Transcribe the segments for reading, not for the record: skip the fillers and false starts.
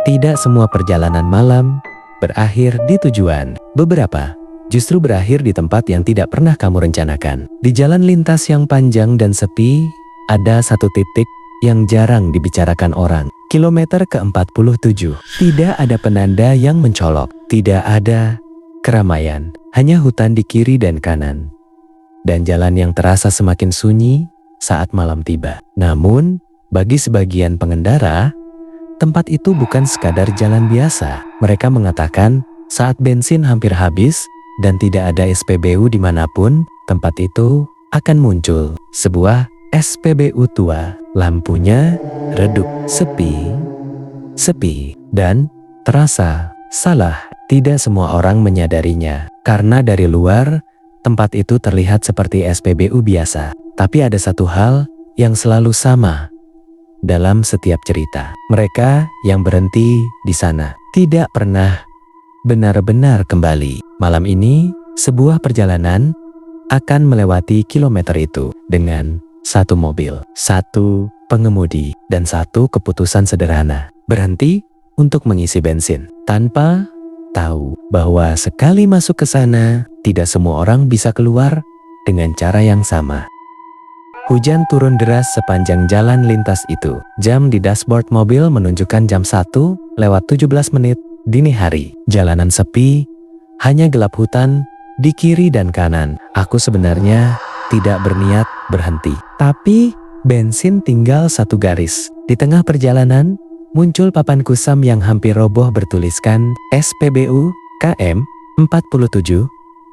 Tidak semua perjalanan malam berakhir di tujuan. Beberapa justru berakhir di tempat yang tidak pernah kamu rencanakan. Di jalan lintas yang panjang dan sepi, ada satu titik yang jarang dibicarakan orang. Kilometer ke-47. Tidak ada penanda yang mencolok. Tidak ada keramaian. Hanya hutan di kiri dan kanan. Dan jalan yang terasa semakin sunyi saat malam tiba. Namun, bagi sebagian pengendara, tempat itu bukan sekadar jalan biasa. Mereka mengatakan saat bensin hampir habis dan tidak ada SPBU dimanapun, tempat itu akan muncul sebuah SPBU tua. Lampunya redup, sepi, dan terasa salah. Tidak semua orang menyadarinya, karena dari luar, tempat itu terlihat seperti SPBU biasa. Tapi ada satu hal yang selalu sama dalam setiap cerita. Mereka yang berhenti di sana tidak pernah benar-benar kembali. Malam ini, sebuah perjalanan akan melewati kilometer itu dengan satu mobil, satu pengemudi, dan satu keputusan sederhana. Berhenti untuk mengisi bensin. Tanpa tahu bahwa sekali masuk ke sana, tidak semua orang bisa keluar dengan cara yang sama. Hujan turun deras sepanjang jalan lintas itu. Jam di dashboard mobil menunjukkan jam 1:17 dini hari. Jalanan sepi, hanya gelap hutan di kiri dan kanan. Aku sebenarnya tidak berniat berhenti. Tapi bensin tinggal satu garis. Di tengah perjalanan, muncul papan kusam yang hampir roboh bertuliskan SPBU KM 47,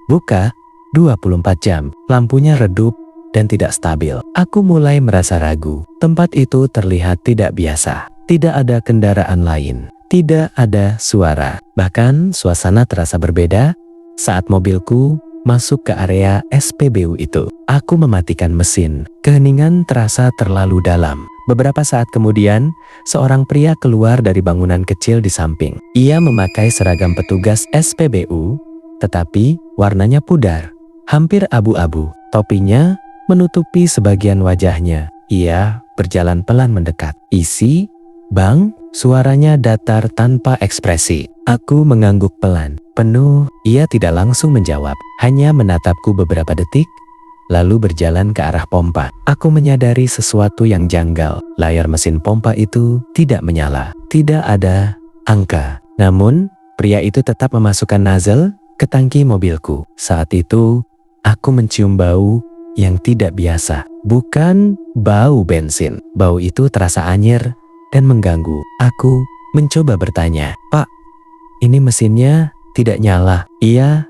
buka 24 jam. Lampunya redup dan tidak stabil. Aku mulai merasa ragu. Tempat itu terlihat tidak biasa. Tidak ada kendaraan lain. Tidak ada suara. Bahkan suasana terasa berbeda saat mobilku masuk ke area SPBU itu. Aku mematikan mesin. Keheningan terasa terlalu dalam. Beberapa saat kemudian, seorang pria keluar dari bangunan kecil di samping. Ia memakai seragam petugas SPBU, tetapi warnanya pudar, hampir abu-abu. Topinya menutupi sebagian wajahnya. Ia berjalan pelan mendekat. Isi, Bang, suaranya datar tanpa ekspresi. Aku mengangguk pelan, penuh. Ia tidak langsung menjawab, hanya menatapku beberapa detik, lalu berjalan ke arah pompa. Aku menyadari sesuatu yang janggal. Layar mesin pompa itu tidak menyala. Tidak ada angka. Namun, pria itu tetap memasukkan nozzle ke tangki mobilku. Saat itu, aku mencium bau yang tidak biasa. Bukan bau bensin. Bau itu terasa anyir dan mengganggu. Aku mencoba bertanya, "Pak, ini mesinnya tidak nyala." Ia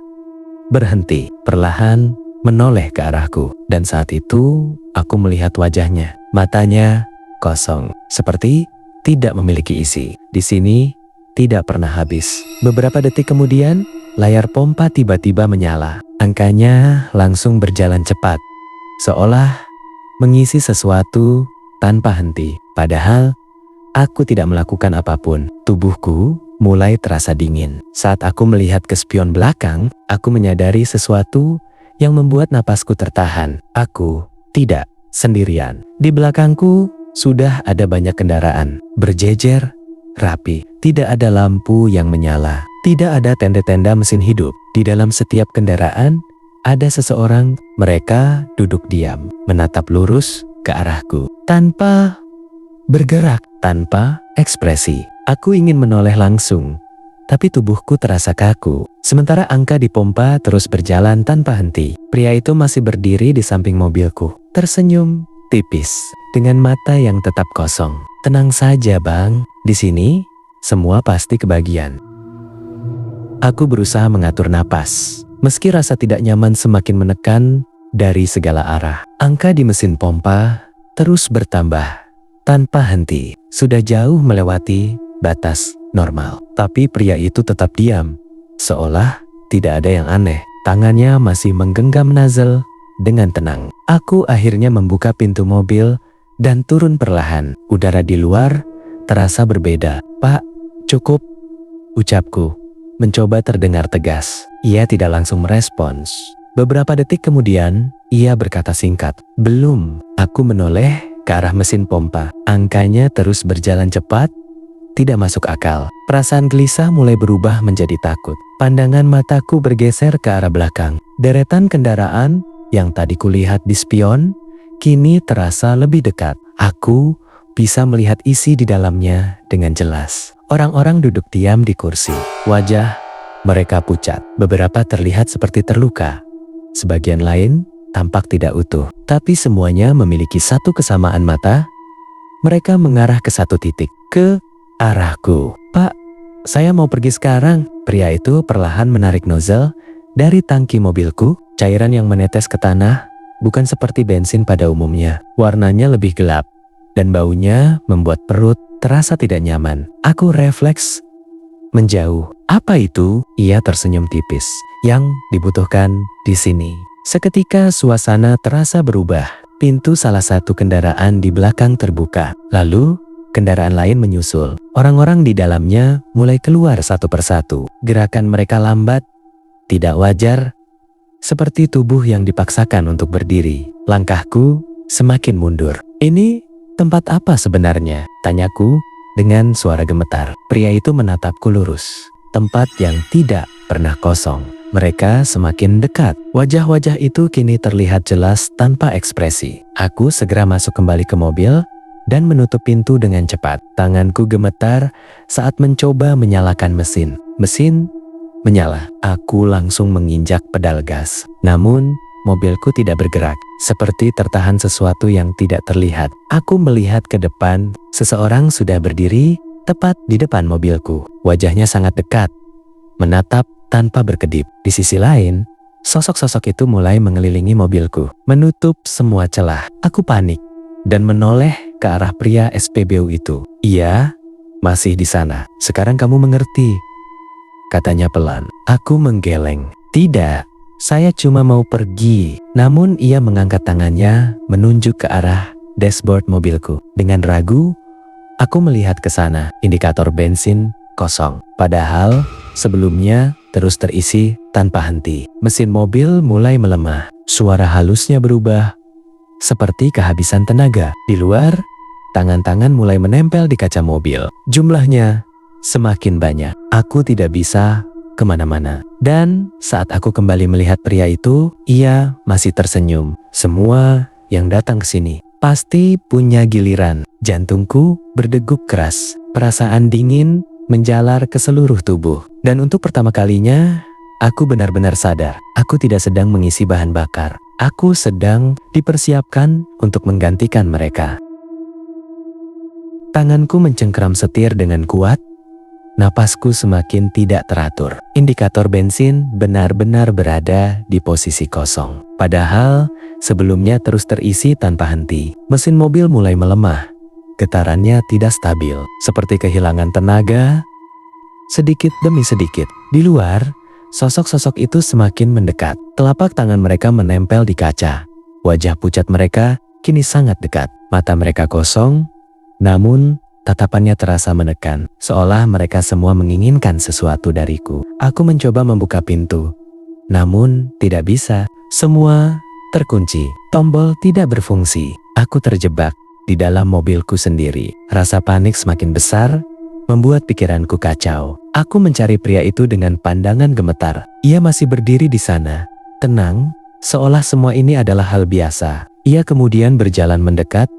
berhenti, perlahan menoleh ke arahku. Dan saat itu, aku melihat wajahnya. Matanya kosong, seperti tidak memiliki isi. Di sini tidak pernah habis. Beberapa detik kemudian, layar pompa tiba-tiba menyala. Angkanya langsung berjalan cepat, seolah mengisi sesuatu tanpa henti. Padahal, aku tidak melakukan apapun. Tubuhku mulai terasa dingin. Saat aku melihat ke spion belakang, aku menyadari sesuatu yang membuat napasku tertahan. Aku tidak sendirian. Di belakangku sudah ada banyak kendaraan, berjejer, rapi. Tidak ada lampu yang menyala. Tidak ada tenda-tenda mesin hidup. Di dalam setiap kendaraan, ada seseorang. Mereka duduk diam, menatap lurus ke arahku, tanpa bergerak, tanpa ekspresi. Aku ingin menoleh langsung, tapi tubuhku terasa kaku. Sementara angka di pompa terus berjalan tanpa henti. Pria itu masih berdiri di samping mobilku, tersenyum tipis, dengan mata yang tetap kosong. "Tenang saja, Bang. Di sini, semua pasti kebagian." Aku berusaha mengatur napas, meski rasa tidak nyaman semakin menekan dari segala arah. Angka di mesin pompa terus bertambah tanpa henti. Sudah jauh melewati batas normal. Tapi pria itu tetap diam, seolah tidak ada yang aneh. Tangannya masih menggenggam nozzle dengan tenang. Aku akhirnya membuka pintu mobil dan turun perlahan. Udara di luar terasa berbeda. "Pak, cukup," ucapku, mencoba terdengar tegas. Ia tidak langsung merespons. Beberapa detik kemudian, ia berkata singkat, "Belum." Aku menoleh ke arah mesin pompa. Angkanya terus berjalan cepat, tidak masuk akal. Perasaan gelisah mulai berubah menjadi takut. Pandangan mataku bergeser ke arah belakang. Deretan kendaraan yang tadi kulihat di spion, kini terasa lebih dekat. Aku bisa melihat isi di dalamnya dengan jelas. Orang-orang duduk diam di kursi. Wajah mereka pucat. Beberapa terlihat seperti terluka. Sebagian lain tampak tidak utuh. Tapi semuanya memiliki satu kesamaan mata. Mereka mengarah ke satu titik. Ke arahku. Pak, saya mau pergi sekarang. Pria itu perlahan menarik nozzle dari tangki mobilku. Cairan yang menetes ke tanah bukan seperti bensin pada umumnya. Warnanya lebih gelap dan baunya membuat perut terasa tidak nyaman. Aku refleks menjauh. Apa itu? Ia tersenyum tipis. Yang dibutuhkan di sini. Seketika suasana terasa berubah. Pintu salah satu kendaraan di belakang terbuka. Lalu kendaraan lain menyusul. Orang-orang di dalamnya mulai keluar satu persatu. Gerakan mereka lambat, tidak wajar, seperti tubuh yang dipaksakan untuk berdiri. Langkahku semakin mundur. Ini tempat apa sebenarnya? Tanyaku dengan suara gemetar. Pria itu menatapku lurus. Tempat yang tidak pernah kosong. Mereka semakin dekat. Wajah-wajah itu kini terlihat jelas tanpa ekspresi. Aku segera masuk kembali ke mobil dan menutup pintu dengan cepat. Tanganku gemetar saat mencoba menyalakan mesin. Mesin menyala. Aku langsung menginjak pedal gas. Namun, mobilku tidak bergerak. Seperti tertahan sesuatu yang tidak terlihat. Aku melihat ke depan. Seseorang sudah berdiri tepat di depan mobilku. Wajahnya sangat dekat, menatap tanpa berkedip. Di sisi lain, sosok-sosok itu mulai mengelilingi mobilku, menutup semua celah. Aku panik dan menoleh ke arah pria SPBU itu. Ia masih di sana. Sekarang kamu mengerti, katanya pelan. Aku menggeleng. Tidak, saya cuma mau pergi. Namun ia mengangkat tangannya menunjuk ke arah dashboard mobilku. Dengan ragu, aku melihat ke sana. Indikator bensin kosong. Padahal sebelumnya terus terisi tanpa henti. Mesin mobil mulai melemah. Suara halusnya berubah seperti kehabisan tenaga. Di luar, tangan-tangan mulai menempel di kaca mobil. Jumlahnya semakin banyak. Aku tidak bisa kemana-mana. Dan saat aku kembali melihat pria itu, ia masih tersenyum. Semua yang datang ke sini pasti punya giliran. Jantungku berdegup keras. Perasaan dingin menjalar ke seluruh tubuh. Dan untuk pertama kalinya, aku benar-benar sadar. Aku tidak sedang mengisi bahan bakar. Aku sedang dipersiapkan untuk menggantikan mereka. Tanganku mencengkeram setir dengan kuat. Napasku semakin tidak teratur. Indikator bensin benar-benar berada di posisi kosong. Padahal sebelumnya terus terisi tanpa henti. Mesin mobil mulai melemah. Getarannya tidak stabil, seperti kehilangan tenaga. Sedikit demi sedikit. Di luar, sosok-sosok itu semakin mendekat. Telapak tangan mereka menempel di kaca. Wajah pucat mereka kini sangat dekat. Mata mereka kosong, namun tatapannya terasa menekan, seolah mereka semua menginginkan sesuatu dariku. Aku mencoba membuka pintu, namun tidak bisa. Semua terkunci. Tombol tidak berfungsi. Aku terjebak di dalam mobilku sendiri. Rasa panik semakin besar, membuat pikiranku kacau. Aku mencari pria itu dengan pandangan gemetar. Ia masih berdiri di sana, tenang, seolah semua ini adalah hal biasa. Ia kemudian berjalan mendekat,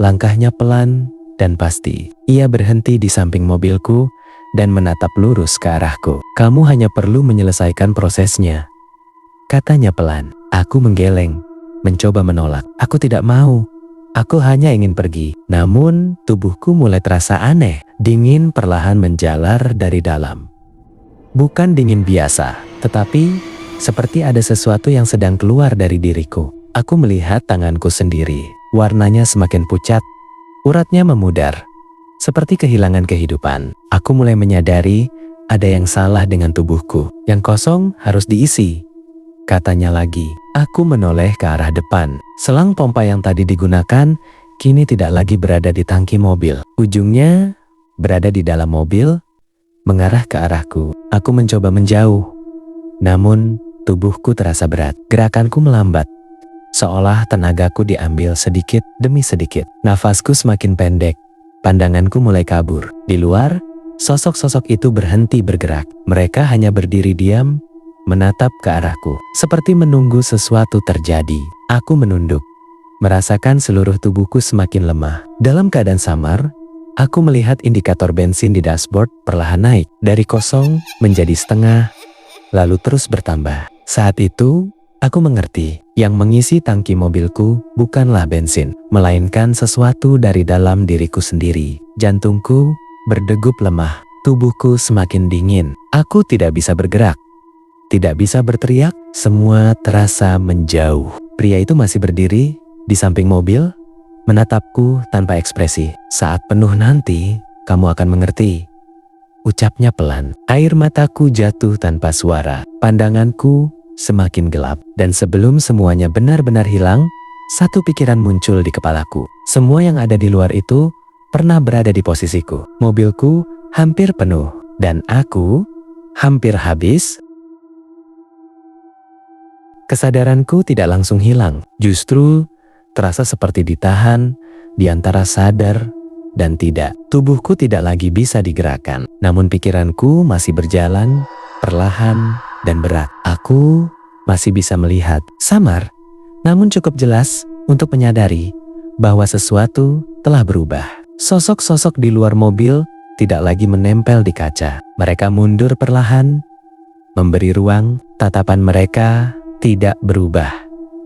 langkahnya pelan dan pasti. Ia berhenti di samping mobilku dan menatap lurus ke arahku. Kamu hanya perlu menyelesaikan prosesnya, katanya pelan. Aku menggeleng, mencoba menolak. Aku tidak mau. Aku hanya ingin pergi. Namun tubuhku mulai terasa aneh. Dingin perlahan menjalar dari dalam. Bukan dingin biasa, tetapi seperti ada sesuatu yang sedang keluar dari diriku. Aku melihat tanganku sendiri. Warnanya semakin pucat. Uratnya memudar, seperti kehilangan kehidupan. Aku mulai menyadari ada yang salah dengan tubuhku. Yang kosong harus diisi, katanya lagi. Aku menoleh ke arah depan. Selang pompa yang tadi digunakan kini tidak lagi berada di tangki mobil. Ujungnya berada di dalam mobil, mengarah ke arahku. Aku mencoba menjauh, namun tubuhku terasa berat. Gerakanku melambat, seolah tenagaku diambil sedikit demi sedikit. Nafasku semakin pendek. pandanganku mulai kabur. Di luar, sosok-sosok itu berhenti bergerak. Mereka hanya berdiri diam, menatap ke arahku, seperti menunggu sesuatu terjadi. Aku menunduk, merasakan seluruh tubuhku semakin lemah. Dalam keadaan samar, aku melihat indikator bensin di dashboard perlahan naik dari kosong menjadi setengah, lalu terus bertambah. Saat itu, aku mengerti, yang mengisi tangki mobilku bukanlah bensin, melainkan sesuatu dari dalam diriku sendiri. Jantungku berdegup lemah, tubuhku semakin dingin. Aku tidak bisa bergerak, tidak bisa berteriak, semua terasa menjauh. Pria itu masih berdiri di samping mobil, menatapku tanpa ekspresi. Saat penuh nanti, kamu akan mengerti, ucapnya pelan. Air mataku jatuh tanpa suara. Pandanganku semakin gelap. Dan sebelum semuanya benar-benar hilang, satu pikiran muncul di kepalaku. Semua yang ada di luar itu pernah berada di posisiku. Mobilku hampir penuh. Dan aku hampir habis. Kesadaranku tidak langsung hilang. Justru terasa seperti ditahan di antara sadar dan tidak. Tubuhku tidak lagi bisa digerakkan. Namun pikiranku masih berjalan, perlahan dan berat. Aku masih bisa melihat, samar, namun cukup jelas untuk menyadari bahwa sesuatu telah berubah. Sosok-sosok di luar mobil tidak lagi menempel di kaca. Mereka mundur perlahan, memberi ruang. Tatapan mereka tidak berubah,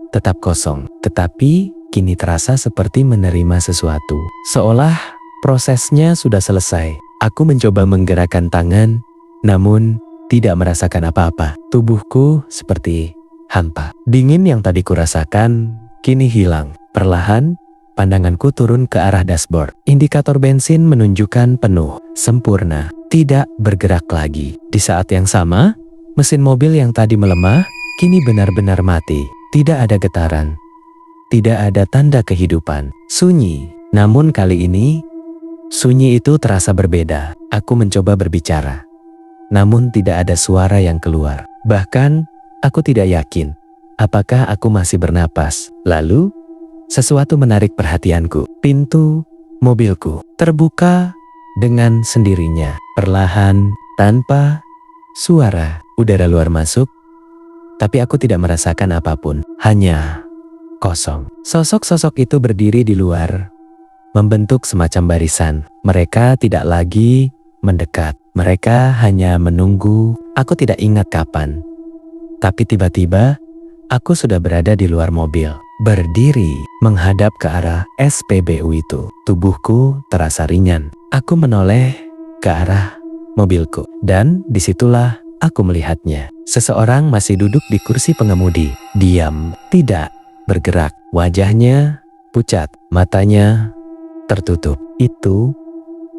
tetap kosong. Tetapi kini terasa seperti menerima sesuatu. Seolah prosesnya sudah selesai. Aku mencoba menggerakkan tangan, namun tidak merasakan apa-apa. Tubuhku seperti hampa. Dingin yang tadi kurasakan kini hilang. Perlahan, pandanganku turun ke arah dashboard. Indikator bensin menunjukkan penuh, sempurna, tidak bergerak lagi. Di saat yang sama, mesin mobil yang tadi melemah, kini benar-benar mati. Tidak ada getaran, tidak ada tanda kehidupan. Sunyi. Namun kali ini, sunyi itu terasa berbeda. Aku mencoba berbicara, namun tidak ada suara yang keluar. Bahkan, aku tidak yakin apakah aku masih bernapas. Lalu, sesuatu menarik perhatianku. Pintu mobilku terbuka dengan sendirinya. Perlahan, tanpa suara, udara luar masuk. Tapi aku tidak merasakan apapun. Hanya kosong. Sosok-sosok itu berdiri di luar, membentuk semacam barisan. Mereka tidak lagi mendekat. Mereka hanya menunggu. Aku tidak ingat kapan. Tapi tiba-tiba, aku sudah berada di luar mobil. Berdiri, menghadap ke arah SPBU itu. Tubuhku terasa ringan. Aku menoleh ke arah mobilku. Dan disitulah aku melihatnya. Seseorang masih duduk di kursi pengemudi. Diam, tidak bergerak. Wajahnya pucat, matanya tertutup. Itu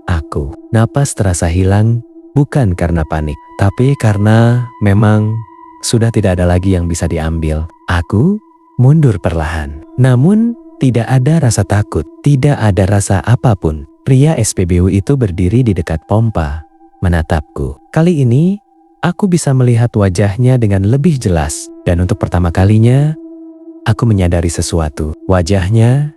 aku. Napas terasa hilang, bukan karena panik, tapi karena memang sudah tidak ada lagi yang bisa diambil. Aku mundur perlahan. Namun tidak ada rasa takut, tidak ada rasa apapun. Pria SPBU itu berdiri di dekat pompa, menatapku. Kali ini, aku bisa melihat wajahnya dengan lebih jelas. Dan untuk pertama kalinya, aku menyadari sesuatu. Wajahnya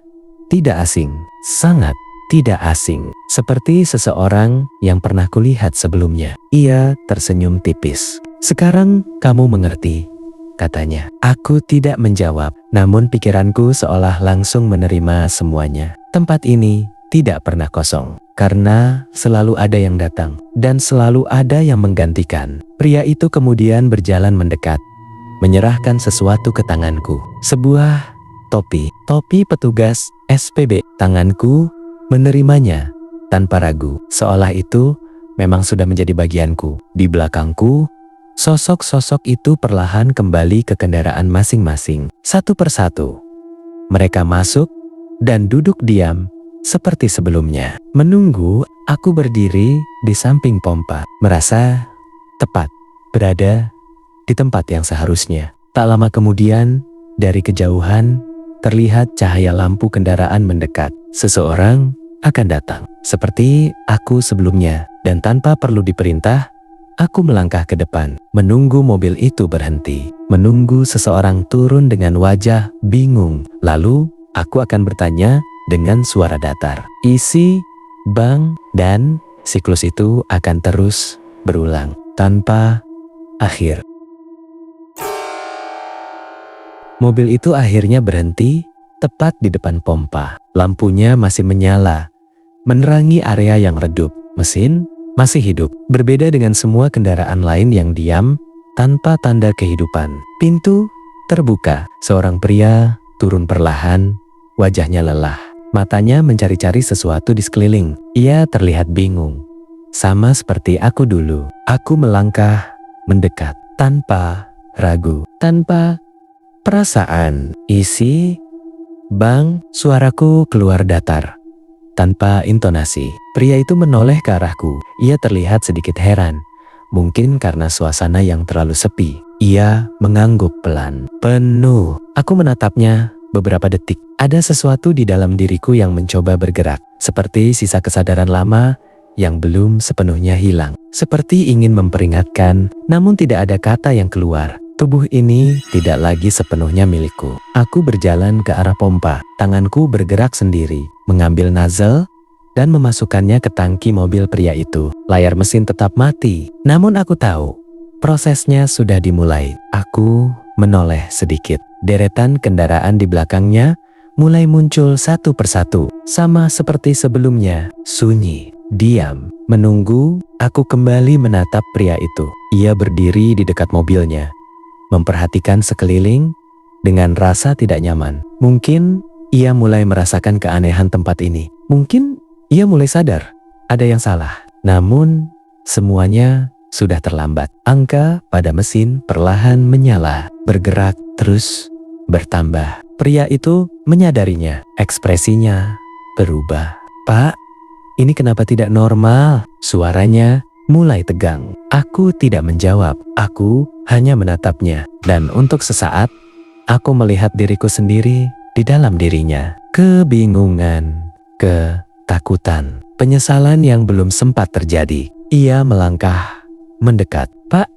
tidak asing, sangat tidak asing, seperti seseorang yang pernah kulihat sebelumnya. Ia tersenyum tipis. "Sekarang kamu mengerti," katanya. Aku tidak menjawab, namun pikiranku seolah langsung menerima semuanya. Tempat ini tidak pernah kosong, karena selalu ada yang datang, dan selalu ada yang menggantikan. Pria itu kemudian berjalan mendekat, menyerahkan sesuatu ke tanganku. Sebuah topi petugas SPB. Tanganku menerimanya tanpa ragu, seolah itu memang sudah menjadi bagianku. Di belakangku, sosok-sosok itu perlahan kembali ke kendaraan masing-masing. Satu persatu, mereka masuk dan duduk diam seperti sebelumnya. Menunggu, aku berdiri di samping pompa, merasa tepat berada di tempat yang seharusnya. Tak lama kemudian, dari kejauhan, terlihat cahaya lampu kendaraan mendekat. Seseorang akan datang, seperti aku sebelumnya, dan tanpa perlu diperintah, aku melangkah ke depan, menunggu mobil itu berhenti, menunggu seseorang turun dengan wajah bingung. Lalu, aku akan bertanya dengan suara datar, "Isi bang, dan siklus itu akan terus berulang tanpa akhir. Mobil itu akhirnya berhenti tepat di depan pompa. Lampunya masih menyala, menerangi area yang redup. Mesin masih hidup, berbeda dengan semua kendaraan lain yang diam tanpa tanda kehidupan. Pintu terbuka, seorang pria turun perlahan, wajahnya lelah. Matanya mencari-cari sesuatu di sekeliling. Ia terlihat bingung, sama seperti aku dulu. Aku melangkah mendekat, tanpa ragu, tanpa perasaan. Isi, bang, suaraku keluar datar, tanpa intonasi. Pria itu menoleh ke arahku. Ia terlihat sedikit heran, mungkin karena suasana yang terlalu sepi. Ia mengangguk pelan, penuh. Aku menatapnya beberapa detik. Ada sesuatu di dalam diriku yang mencoba bergerak, seperti sisa kesadaran lama yang belum sepenuhnya hilang. Seperti ingin memperingatkan, namun tidak ada kata yang keluar. Tubuh ini tidak lagi sepenuhnya milikku. Aku berjalan ke arah pompa. Tanganku bergerak sendiri, mengambil nozzle dan memasukkannya ke tangki mobil pria itu. Layar mesin tetap mati, namun aku tahu prosesnya sudah dimulai. Aku menoleh sedikit. Deretan kendaraan di belakangnya mulai muncul satu persatu, sama seperti sebelumnya. Sunyi, diam, menunggu. Aku kembali menatap pria itu. Ia berdiri di dekat mobilnya, memperhatikan sekeliling dengan rasa tidak nyaman. Mungkin ia mulai merasakan keanehan tempat ini. Mungkin ia mulai sadar ada yang salah. Namun semuanya sudah terlambat. Angka pada mesin perlahan menyala, bergerak terus bertambah. Pria itu menyadarinya. Ekspresinya berubah. "Pak, ini kenapa tidak normal?" Suaranya mulai tegang. Aku tidak menjawab. Aku hanya menatapnya. Dan untuk sesaat, aku melihat diriku sendiri di dalam dirinya. Kebingungan, ketakutan, penyesalan yang belum sempat terjadi. Ia melangkah mendekat. "Pak,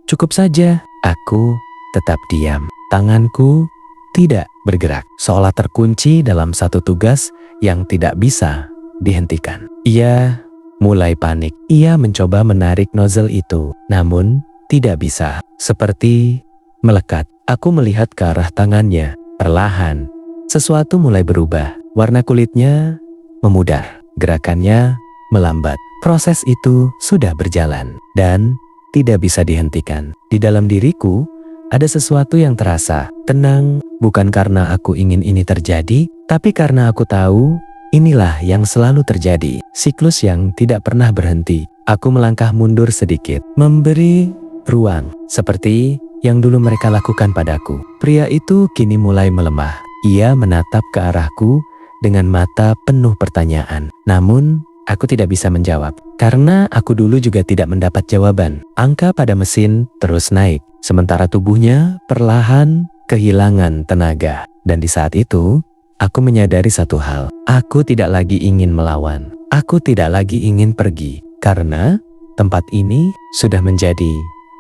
cukup saja." Aku tetap diam. Tanganku tidak bergerak, seolah terkunci dalam satu tugas yang tidak bisa dihentikan. Ia mulai panik. Ia mencoba menarik nozzle itu, namun tidak bisa. Seperti melekat. Aku melihat ke arah tangannya. Perlahan, sesuatu mulai berubah. Warna kulitnya memudar, gerakannya melambat. Proses itu sudah berjalan dan tidak bisa dihentikan. Di dalam diriku ada sesuatu yang terasa tenang, bukan karena aku ingin ini terjadi, tapi karena aku tahu inilah yang selalu terjadi. Siklus yang tidak pernah berhenti. Aku melangkah mundur sedikit, memberi ruang, seperti yang dulu mereka lakukan padaku. Pria itu kini mulai melemah. Ia menatap ke arahku dengan mata penuh pertanyaan. Namun aku tidak bisa menjawab, karena aku dulu juga tidak mendapat jawaban. Angka pada mesin terus naik, sementara tubuhnya perlahan kehilangan tenaga. Dan di saat itu, aku menyadari satu hal. Aku tidak lagi ingin melawan. Aku tidak lagi ingin pergi, karena tempat ini sudah menjadi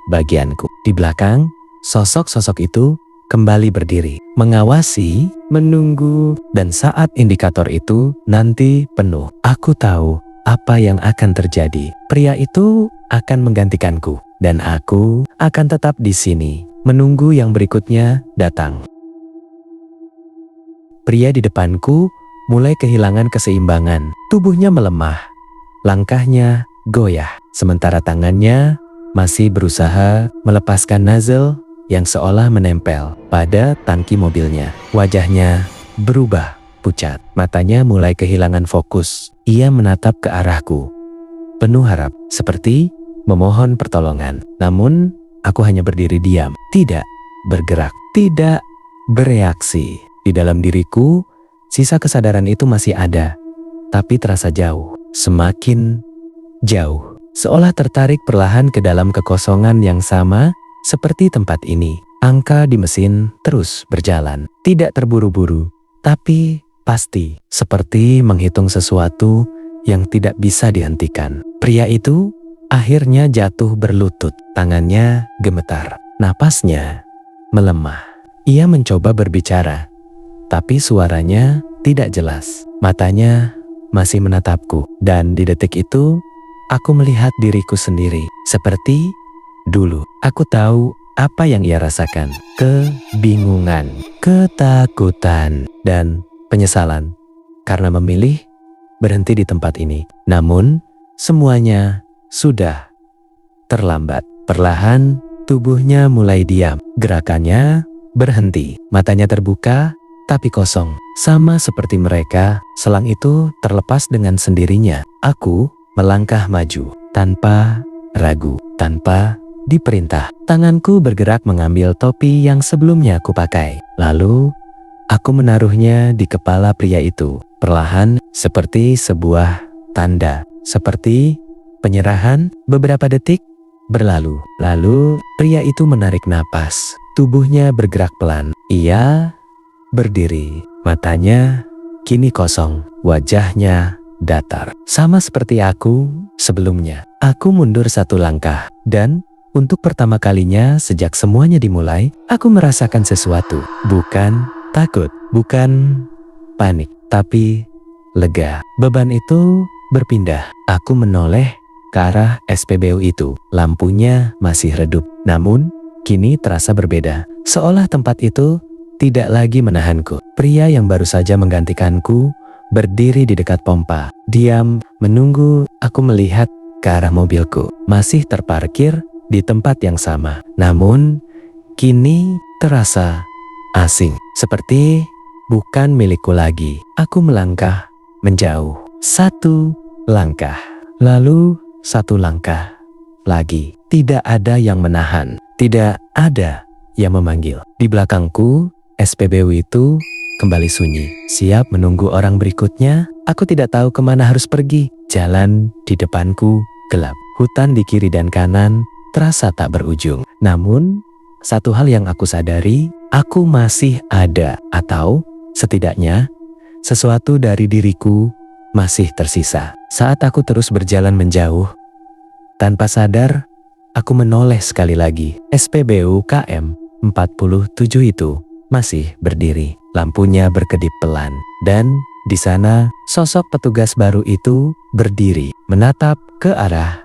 bagianku. Di belakang, sosok-sosok itu kembali berdiri, mengawasi, menunggu, dan saat indikator itu nanti penuh, aku tahu apa yang akan terjadi. Pria itu akan menggantikanku, dan aku akan tetap di sini, menunggu yang berikutnya datang. Pria di depanku mulai kehilangan keseimbangan. Tubuhnya melemah, langkahnya goyah, sementara tangannya masih berusaha melepaskan nozzle yang seolah menempel pada tangki mobilnya. Wajahnya berubah pucat, matanya mulai kehilangan fokus. Ia menatap ke arahku, penuh harap, seperti memohon pertolongan. Namun, aku hanya berdiri diam, tidak bergerak, tidak bereaksi. Di dalam diriku, sisa kesadaran itu masih ada, tapi terasa jauh, semakin jauh. Seolah tertarik perlahan ke dalam kekosongan yang sama seperti tempat ini. Angka di mesin terus berjalan, tidak terburu-buru, tapi pasti, seperti menghitung sesuatu yang tidak bisa dihentikan. Pria itu akhirnya jatuh berlutut, tangannya gemetar, napasnya melemah. Ia mencoba berbicara, tapi suaranya tidak jelas. Matanya masih menatapku. Dan di detik itu, aku melihat diriku sendiri. Seperti dulu, aku tahu apa yang ia rasakan. Kebingungan, ketakutan, dan penyesalan. Karena memilih berhenti di tempat ini. Namun, semuanya sudah terlambat. Perlahan, tubuhnya mulai diam. Gerakannya berhenti. Matanya terbuka, tapi kosong. Sama seperti mereka, selang itu terlepas dengan sendirinya. Aku melangkah maju, tanpa ragu, tanpa diperintah. Tanganku bergerak mengambil topi yang sebelumnya aku pakai. Lalu, aku menaruhnya di kepala pria itu. Perlahan, seperti sebuah tanda. Seperti penyerahan. Beberapa detik berlalu. Lalu, pria itu menarik napas. Tubuhnya bergerak pelan. Ia berdiri. Matanya kini kosong. Wajahnya datar. Sama seperti aku sebelumnya. Aku mundur satu langkah. Dan untuk pertama kalinya sejak semuanya dimulai, aku merasakan sesuatu. Bukan takut, bukan panik, tapi lega. Beban itu berpindah. Aku menoleh ke arah SPBU itu. Lampunya masih redup. Namun, kini terasa berbeda. Seolah tempat itu tidak lagi menahanku. Pria yang baru saja menggantikanku berdiri di dekat pompa. Diam, menunggu. Aku melihat ke arah mobilku. Masih terparkir di tempat yang sama. Namun, kini terasa asing. Seperti bukan milikku lagi. Aku melangkah menjauh. Satu langkah. Lalu satu langkah lagi. Tidak ada yang menahan. Tidak ada yang memanggil. Di belakangku, SPBU itu kembali sunyi. Siap menunggu orang berikutnya. Aku tidak tahu kemana harus pergi. Jalan di depanku gelap. Hutan di kiri dan kanan terasa tak berujung. Namun, satu hal yang aku sadari, aku masih ada. Atau setidaknya, sesuatu dari diriku masih tersisa. Saat aku terus berjalan menjauh, tanpa sadar, aku menoleh sekali lagi. SPBU KM 47 itu masih berdiri. Lampunya berkedip pelan. Dan di sana, sosok petugas baru itu berdiri, menatap ke arah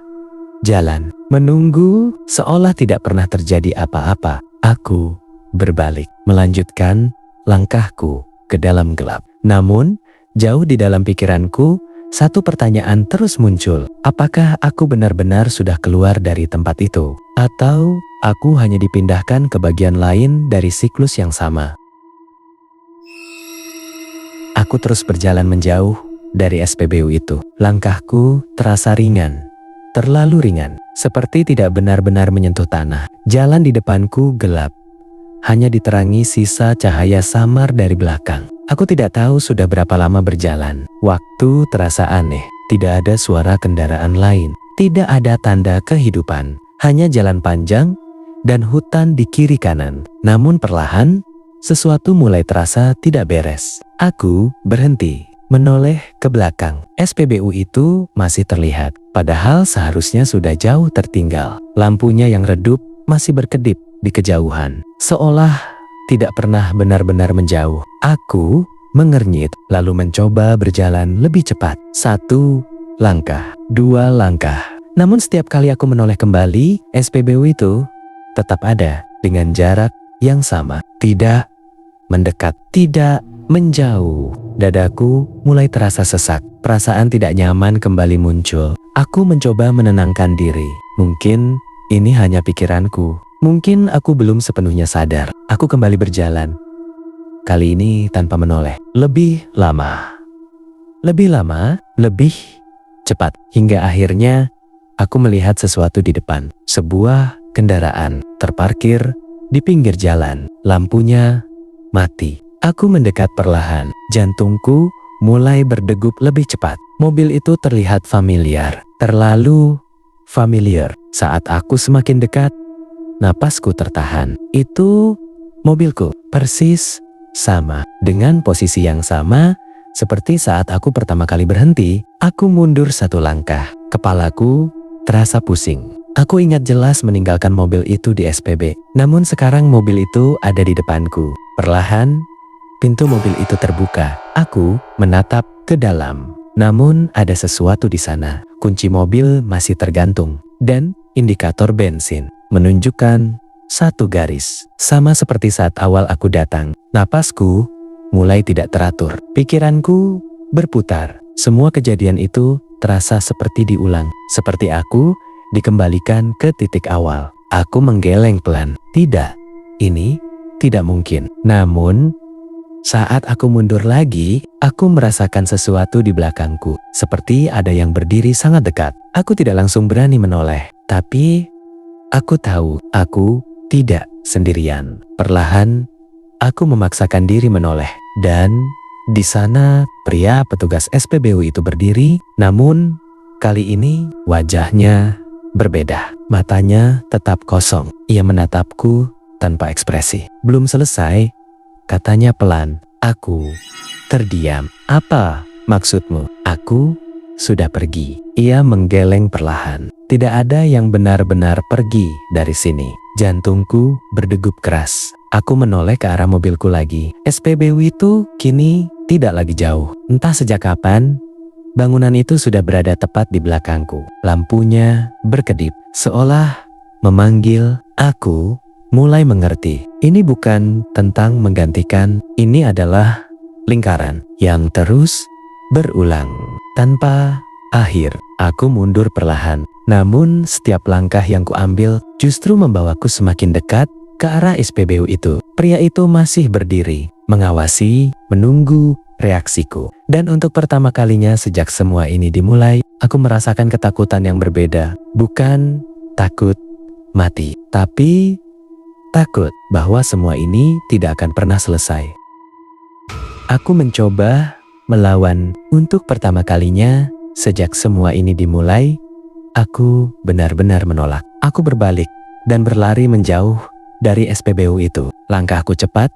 jalan. Menunggu seolah tidak pernah terjadi apa-apa. Aku berbalik, melanjutkan langkahku ke dalam gelap. Namun, jauh di dalam pikiranku, satu pertanyaan terus muncul. Apakah aku benar-benar sudah keluar dari tempat itu? Atau aku hanya dipindahkan ke bagian lain dari siklus yang sama? Aku terus berjalan menjauh dari SPBU itu. Langkahku terasa ringan. Terlalu ringan. Seperti tidak benar-benar menyentuh tanah. Jalan di depanku gelap. Hanya diterangi sisa cahaya samar dari belakang. Aku tidak tahu sudah berapa lama berjalan. Waktu terasa aneh. Tidak ada suara kendaraan lain. Tidak ada tanda kehidupan. Hanya jalan panjang dan hutan di kiri kanan. Namun perlahan, sesuatu mulai terasa tidak beres. Aku berhenti, menoleh ke belakang. SPBU itu masih terlihat. Padahal seharusnya sudah jauh tertinggal. Lampunya yang redup masih berkedip di kejauhan. Seolah tidak pernah benar-benar menjauh. Aku mengernyit, lalu mencoba berjalan lebih cepat. 1 langkah, 2 langkah. Namun setiap kali aku menoleh kembali, SPBU itu tetap ada dengan jarak yang sama. Tidak mendekat, tidak menjauh. Dadaku mulai terasa sesak. Perasaan tidak nyaman kembali muncul. Aku mencoba menenangkan diri. Mungkin ini hanya pikiranku. Mungkin aku belum sepenuhnya sadar. Aku kembali berjalan. Kali ini tanpa menoleh. Lebih lama. Lebih lama, lebih cepat. Hingga akhirnya aku melihat sesuatu di depan. Sebuah kendaraan terparkir di pinggir jalan. Lampunya mati. Aku mendekat perlahan. Jantungku mulai berdegup lebih cepat. Mobil itu terlihat familiar. Terlalu familiar. Saat aku semakin dekat, napasku tertahan. Itu mobilku. Persis sama. Dengan posisi yang sama, seperti saat aku pertama kali berhenti, aku mundur 1 langkah. Kepalaku terasa pusing. Aku ingat jelas meninggalkan mobil itu di SPB. Namun sekarang mobil itu ada di depanku. Perlahan, pintu mobil itu terbuka. Aku menatap ke dalam. Namun ada sesuatu di sana. Kunci mobil masih tergantung dan indikator bensin menunjukkan satu garis. Sama seperti saat awal aku datang. Napasku mulai tidak teratur. Pikiranku berputar. Semua kejadian itu terasa seperti diulang. Seperti aku dikembalikan ke titik awal. Aku menggeleng pelan. Tidak, ini tidak mungkin. Namun saat aku mundur lagi, aku merasakan sesuatu di belakangku. Seperti ada yang berdiri sangat dekat. Aku tidak langsung berani menoleh. Tapi aku tahu aku tidak sendirian. Perlahan aku memaksakan diri menoleh. Dan di sana pria petugas SPBU itu berdiri. Namun kali ini wajahnya berbeda. Matanya tetap kosong. Ia menatapku tanpa ekspresi. Belum selesai, katanya pelan. Aku terdiam. Apa maksudmu? Aku sudah pergi. Ia menggeleng perlahan. Tidak ada yang benar-benar pergi dari sini. Jantungku berdegup keras. Aku menoleh ke arah mobilku lagi. SPBU itu kini tidak lagi jauh. Entah sejak kapan, bangunan itu sudah berada tepat di belakangku. Lampunya berkedip, seolah memanggil. Aku mulai mengerti. Ini bukan tentang menggantikan, ini adalah lingkaran yang terus berulang tanpa akhir. Aku mundur perlahan, namun setiap langkah yang kuambil justru membawaku semakin dekat ke arah SPBU itu. Pria itu masih berdiri, mengawasi, menunggu reaksiku. Dan untuk pertama kalinya sejak semua ini dimulai, aku merasakan ketakutan yang berbeda. Bukan takut mati, tapi takut bahwa semua ini tidak akan pernah selesai. Aku mencoba melawan. Untuk pertama kalinya sejak semua ini dimulai, aku benar-benar menolak. Aku berbalik dan berlari menjauh dari SPBU itu. Langkahku cepat,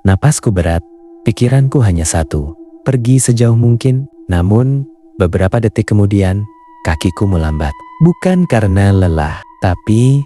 napasku berat, pikiranku hanya satu, pergi sejauh mungkin. Namun beberapa detik kemudian kakiku melambat. Bukan karena lelah, tapi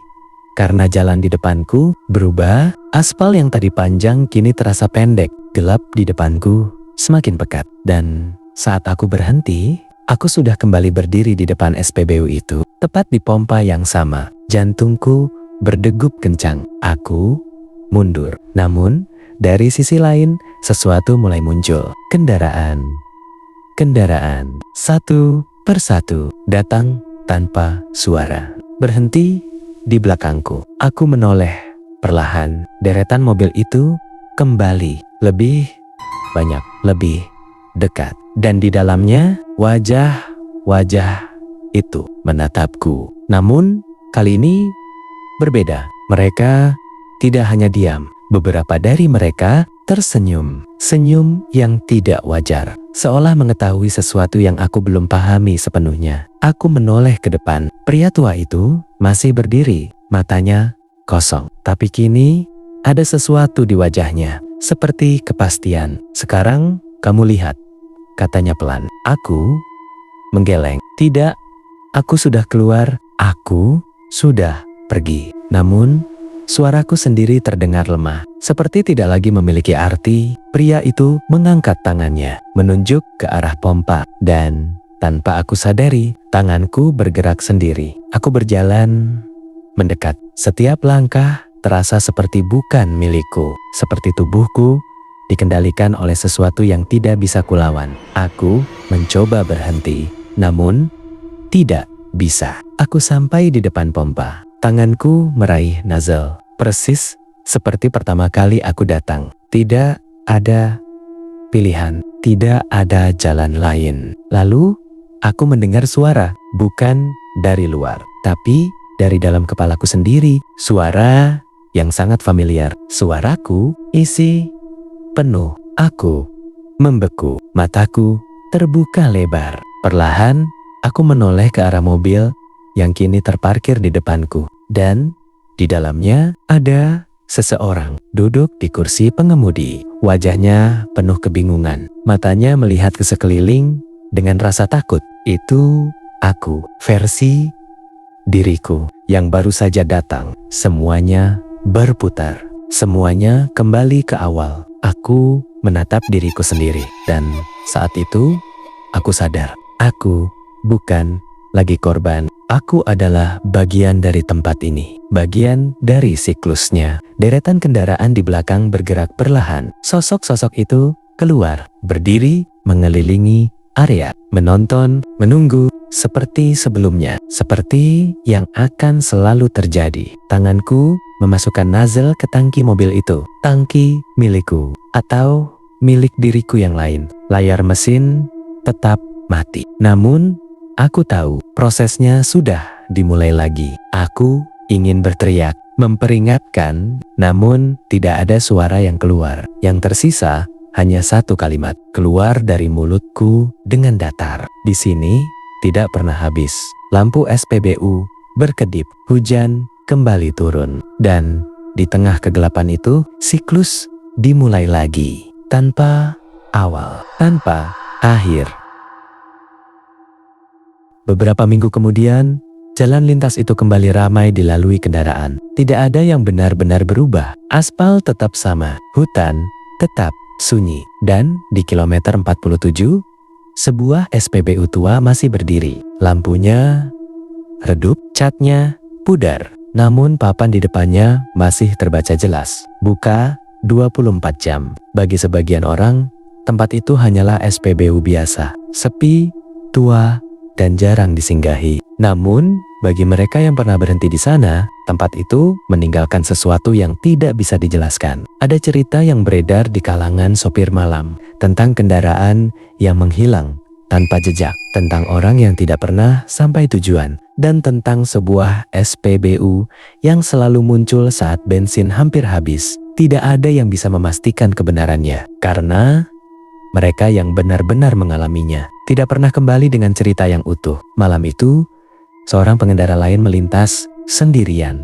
karena jalan di depanku berubah. Aspal yang tadi panjang kini terasa pendek. Gelap di depanku semakin pekat. Dan saat aku berhenti, aku sudah kembali berdiri di depan SPBU itu. Tepat di pompa yang sama. Jantungku berdegup kencang. Aku mundur. Namun dari sisi lain sesuatu mulai muncul. Kendaraan satu persatu datang tanpa suara. Berhenti di belakangku. Aku menoleh perlahan. Deretan mobil itu kembali lebih banyak, lebih dekat. Dan di dalamnya wajah itu menatapku. Namun kali ini berbeda. Mereka tidak hanya diam. Beberapa dari mereka tersenyum. Senyum yang tidak wajar. Seolah mengetahui sesuatu yang aku belum pahami sepenuhnya. Aku menoleh ke depan. Pria tua itu masih berdiri. Matanya kosong. Tapi kini ada sesuatu di wajahnya. Seperti kepastian. Sekarang kamu lihat, katanya pelan. Aku menggeleng. Tidak, aku sudah keluar. Aku sudah pergi. Namun suaraku sendiri terdengar lemah. Seperti tidak lagi memiliki arti. Pria itu mengangkat tangannya, menunjuk ke arah pompa. Dan tanpa aku sadari, tanganku bergerak sendiri. Aku berjalan mendekat. Setiap langkah terasa seperti bukan milikku. Seperti tubuhku dikendalikan oleh sesuatu yang tidak bisa kulawan. Aku mencoba berhenti, namun tidak bisa. Aku sampai di depan pompa. Tanganku meraih nozzle. Persis seperti pertama kali aku datang. Tidak ada pilihan. Tidak ada jalan lain. Lalu aku mendengar suara. Bukan dari luar, tapi dari dalam kepalaku sendiri. Suara yang sangat familiar. Suaraku isi penuh. Aku membeku. Mataku terbuka lebar. Perlahan aku menoleh ke arah mobil yang kini terparkir di depanku. Dan di dalamnya ada seseorang duduk di kursi pengemudi. Wajahnya penuh kebingungan. Matanya melihat ke sekeliling dengan rasa takut. Itu aku, versi diriku yang baru saja datang. Semuanya berputar. Semuanya kembali ke awal. Aku menatap diriku sendiri. Dan saat itu aku sadar. Aku bukan lagi korban. Aku adalah bagian dari tempat ini. Bagian dari siklusnya. Deretan kendaraan di belakang bergerak perlahan. Sosok-sosok itu keluar, berdiri, mengelilingi area, menonton, menunggu, seperti sebelumnya, seperti yang akan selalu terjadi. Tanganku memasukkan nozzle ke tangki mobil itu, tangki milikku, atau milik diriku yang lain. Layar mesin tetap mati. Namun, aku tahu prosesnya sudah dimulai lagi. Aku ingin berteriak, memperingatkan, namun tidak ada suara yang keluar. Yang tersisa hanya satu kalimat keluar dari mulutku dengan datar. Di sini tidak pernah habis. Lampu SPBU berkedip. Hujan kembali turun. Dan di tengah kegelapan itu, siklus dimulai lagi. Tanpa awal, tanpa akhir. Beberapa minggu kemudian, jalan lintas itu kembali ramai dilalui kendaraan. Tidak ada yang benar-benar berubah. Aspal tetap sama. Hutan tetap sunyi. Dan di kilometer 47, sebuah SPBU tua masih berdiri. Lampunya redup, catnya pudar. Namun papan di depannya masih terbaca jelas. Buka 24 jam. Bagi sebagian orang, tempat itu hanyalah SPBU biasa. Sepi, tua, dan jarang disinggahi. Namun, bagi mereka yang pernah berhenti di sana, tempat itu meninggalkan sesuatu yang tidak bisa dijelaskan. Ada cerita yang beredar di kalangan sopir malam tentang kendaraan yang menghilang tanpa jejak, tentang orang yang tidak pernah sampai tujuan, dan tentang sebuah SPBU yang selalu muncul saat bensin hampir habis. Tidak ada yang bisa memastikan kebenarannya, karena mereka yang benar-benar mengalaminya tidak pernah kembali dengan cerita yang utuh. Malam itu, seorang pengendara lain melintas sendirian.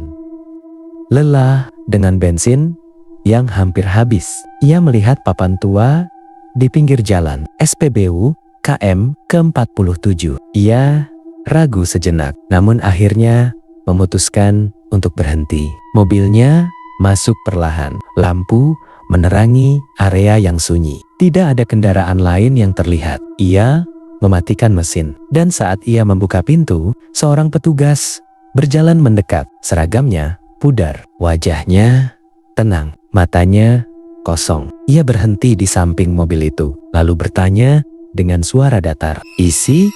Lelah dengan bensin yang hampir habis. Ia melihat papan tua di pinggir jalan, SPBU KM ke-47. Ia ragu sejenak, namun akhirnya memutuskan untuk berhenti. Mobilnya masuk perlahan. Lampu menerangi area yang sunyi. Tidak ada kendaraan lain yang terlihat. Ia mematikan mesin. Dan saat ia membuka pintu, seorang petugas berjalan mendekat. Seragamnya pudar. Wajahnya tenang. Matanya kosong. Ia berhenti di samping mobil itu. Lalu bertanya dengan suara datar, "Isi?"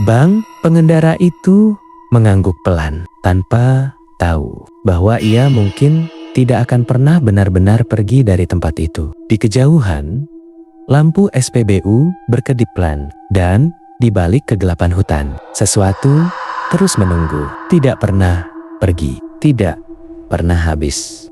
"Bang," pengendara itu mengangguk pelan, tanpa tahu bahwa ia mungkin tidak akan pernah benar-benar pergi dari tempat itu. Di kejauhan, lampu SPBU berkedip pelan, dan di balik kegelapan hutan, sesuatu terus menunggu. Tidak pernah pergi, tidak pernah habis.